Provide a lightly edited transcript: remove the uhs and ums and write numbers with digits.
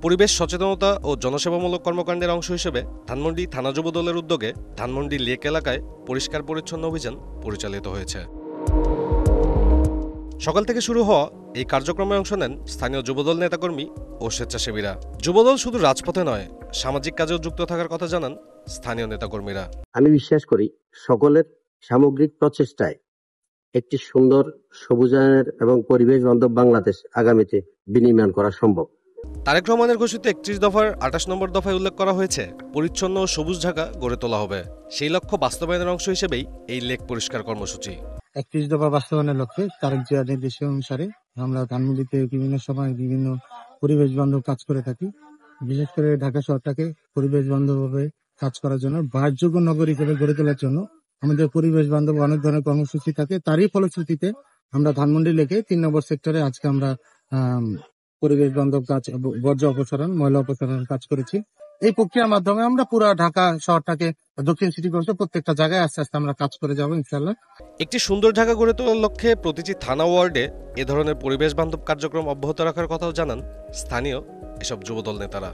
পরিবেশ সচেতনতা ও জনসেবামূলক কর্মকাণ্ডের অংশ হিসেবে ধানমন্ডি থানা যুব দলের উদ্যোগে ধানমন্ডি লেক এলাকায় পরিষ্কার পরিচ্ছন্ন অভিযান পরিচালিত হয়েছে। সকাল থেকে শুরু হওয়া এই কার্যক্রমে অংশ নেন স্থানীয় যুবদল নেতাকর্মী ও স্বেচ্ছাসেবীরা। যুবদল শুধু রাজপথে নয়, সামাজিক কাজেও যুক্ত থাকার কথা জানান স্থানীয় নেতাকর্মীরা। আমি বিশ্বাস করি সকলের সামগ্রিক প্রচেষ্টায় একটি সুন্দর সবুজায়নের এবং পরিবেশ বান্ধব বাংলাদেশ আগামীতে বিনির্মাণ করা সম্ভব। তারেক রহমানের ঘোষিত ৩১ দফার ২৮ নম্বর দফায় উল্লেখ করা হয়েছে, পরিচ্ছন্ন ও সবুজ ঢাকা গড়ে তোলা হবে। সেই লক্ষ্য বাস্তবায়নের অংশ হিসেবেই এই লেক পরিষ্কার কর্মসূচি। ৩১ দফা বাস্তবায়নের লক্ষ্যে তারেক জিয়ার নির্দেশ অনুসারে আমরা ধানমন্ডিতে বিভিন্ন সময় বিভিন্ন পরিবেশ বান্ধব কাজ করে থাকি। বিশেষ করে ঢাকা শহরটাকে পরিবেশ বান্ধবভাবে কাজ করার জন্য, বাসযোগ্য নগর হিসেবে গড়ে তোলার জন্য আমাদের পরিবেশ বান্ধব অনেক ধরনের কর্মসূচি থাকে। তারই ফলশ্রুতিতে আমরা ধানমন্ডি লেকে ৩ নম্বর সেক্টরে আজকে আমরা পরিবেশ বান্ধব কাজ, বর্জ্য অপসারণ, ময়লা অপসারণ কাজ করেছি। এই প্রক্রিয়ার মাধ্যমে আমরা পুরো ঢাকা শহরটাকে, দক্ষিণ সিটি কর্পোরেশন প্রত্যেকটা জায়গায় আস্তে আস্তে আমরা কাজ করে যাবো ইনশাল্লাহ। একটি সুন্দর ঢাকা গড়ে তোলার লক্ষ্যে প্রতিটি থানা ওয়ার্ডে এ ধরনের পরিবেশ বান্ধব কার্যক্রম অব্যাহত রাখার কথাও জানান স্থানীয় এসব যুবদল নেতারা।